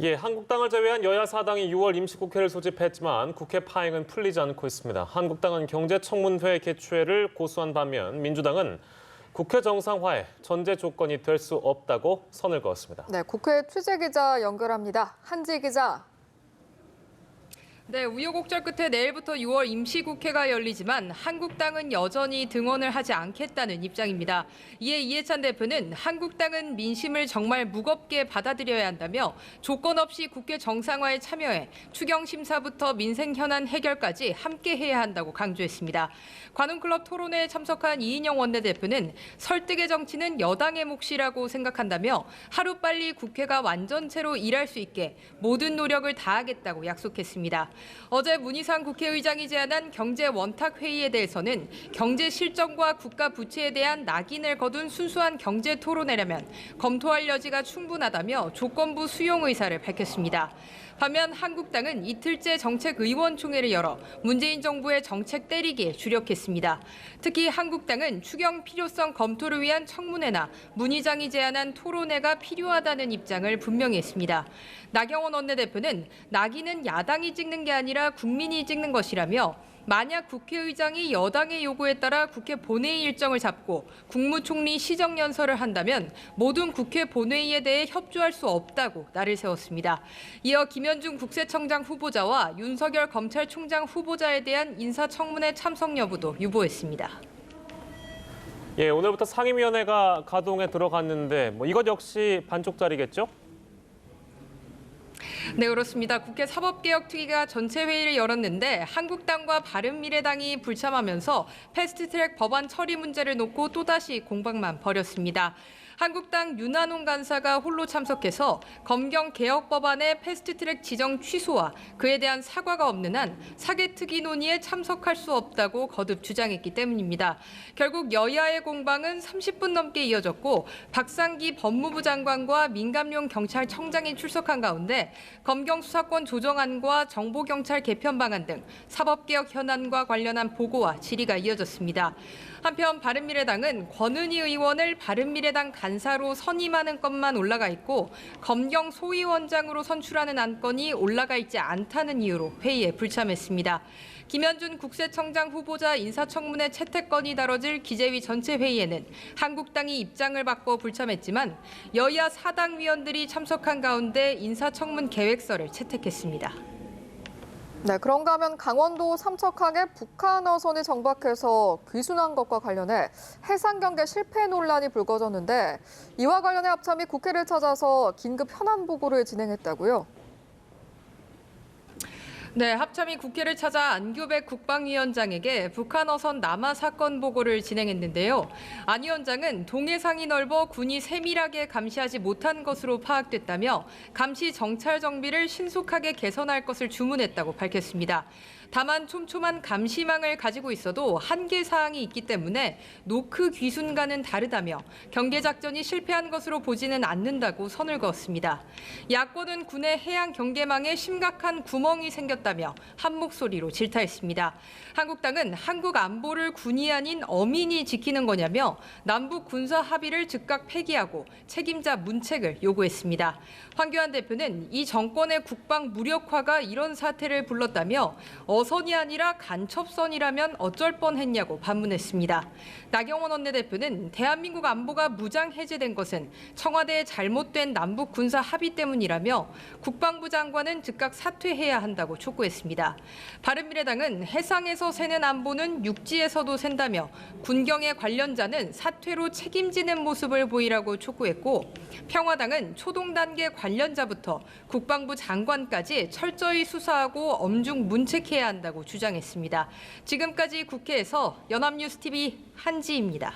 예, 한국당을 제외한 여야 사당이 6월 임시국회를 소집했지만 국회 파행은 풀리지 않고 있습니다. 한국당은 경제청문회 개최를 고수한 반면 민주당은 국회 정상화에 전제 조건이 될 수 없다고 선을 그었습니다. 네, 국회 취재기자 연결합니다. 한지 기자. 네, 우여곡절 끝에 내일부터 6월 임시국회가 열리지만 한국당은 여전히 등원을 하지 않겠다는 입장입니다. 이에 이해찬 대표는 한국당은 민심을 정말 무겁게 받아들여야 한다며 조건 없이 국회 정상화에 참여해 추경심사부터 민생 현안 해결까지 함께 해야 한다고 강조했습니다. 관훈클럽 토론회에 참석한 이인영 원내대표는 설득의 정치는 여당의 몫이라고 생각한다며 하루빨리 국회가 완전체로 일할 수 있게 모든 노력을 다하겠다고 약속했습니다. 어제 문희상 국회의장이 제안한 경제 원탁 회의에 대해서는 경제 실정과 국가 부채에 대한 낙인을 거둔 순수한 경제 토론회라면 검토할 여지가 충분하다며 조건부 수용 의사를 밝혔습니다. 반면 한국당은 이틀째 정책의원총회를 열어 문재인 정부의 정책 때리기에 주력했습니다. 특히 한국당은 추경 필요성 검토를 위한 청문회나 문 의장이 제안한 토론회가 필요하다는 입장을 분명히 했습니다. 나경원 원내대표는 낙인은 야당이 찍는 게 아니라 국민이 찍는 것이라며 만약 국회의장이 여당의 요구에 따라 국회 본회의 일정을 잡고 국무총리 시정연설을 한다면 모든 국회 본회의에 대해 협조할 수 없다고 날을 세웠습니다. 이어 김현중 국세청장 후보자와 윤석열 검찰총장 후보자에 대한 인사청문회 참석 여부도 유보했습니다. 예, 오늘부터 상임위원회가 가동에 들어갔는데 이것 역시 반쪽짜리겠죠? 네, 그렇습니다. 국회 사법개혁특위가 전체 회의를 열었는데 한국당과 바른미래당이 불참하면서 패스트트랙 법안 처리 문제를 놓고 또다시 공방만 벌였습니다. 한국당 윤한홍 간사가 홀로 참석해서 검경 개혁 법안의 패스트트랙 지정 취소와 그에 대한 사과가 없는 한 사개특위 논의에 참석할 수 없다고 거듭 주장했기 때문입니다. 결국 여야의 공방은 30분 넘게 이어졌고 박상기 법무부 장관과 민감용 경찰청장이 출석한 가운데 검경 수사권 조정안과 정보경찰 개편 방안 등 사법개혁 현안과 관련한 보고와 질의가 이어졌습니다. 한편 바른미래당은 권은희 의원을 바른미래당 간사로 선임하는 건만 올라가 있고 검경 소위원장으로 선출하는 안건이 올라가 있지 않다는 이유로 회의에 불참했습니다. 김현준 국세청장 후보자 인사청문회 채택건이 다뤄질 기재위 전체 회의에는 한국당이 입장을 바꿔 불참했지만 여야 사당 위원들이 참석한 가운데 인사청문 계획서를 채택했습니다. 네, 그런가 하면 강원도 삼척항에 북한 어선이 정박해서 귀순한 것과 관련해 해상 경계 실패 논란이 불거졌는데 이와 관련해 합참이 국회를 찾아서 긴급 현안 보고를 진행했다고요? 네, 합참이 국회를 찾아 안규백 국방위원장에게 북한 어선 남하 사건 보고를 진행했는데요. 안 위원장은 동해상이 넓어 군이 세밀하게 감시하지 못한 것으로 파악됐다며 감시 정찰 정비를 신속하게 개선할 것을 주문했다고 밝혔습니다. 다만 촘촘한 감시망을 가지고 있어도 한계 사항이 있기 때문에 노크 귀순과는 다르다며 경계 작전이 실패한 것으로 보지는 않는다고 선을 그었습니다. 야권은 군의 해양 경계망에 심각한 구멍이 생겼다며 한 목소리로 질타했습니다. 한국당은 한국 안보를 군이 아닌 어민이 지키는 거냐며 남북 군사 합의를 즉각 폐기하고 책임자 문책을 요구했습니다. 황교안 대표는 이 정권의 국방 무력화가 이런 사태를 불렀다며 어선이 아니라 간첩선이라면 어쩔 뻔했냐고 반문했습니다. 나경원 원내대표는 대한민국 안보가 무장 해제된 것은 청와대의 잘못된 남북 군사 합의 때문이라며 국방부 장관은 즉각 사퇴해야 한다고 촉구했습니다. 바른미래당은 해상에서 새는 안보는 육지에서도 샌다며 군경의 관련자는 사퇴로 책임지는 모습을 보이라고 촉구했고 평화당은 초동 단계 관련자부터 국방부 장관까지 철저히 수사하고 엄중 문책해야 한다고 주장했습니다. 지금까지 국회에서 연합뉴스TV 한지입니다.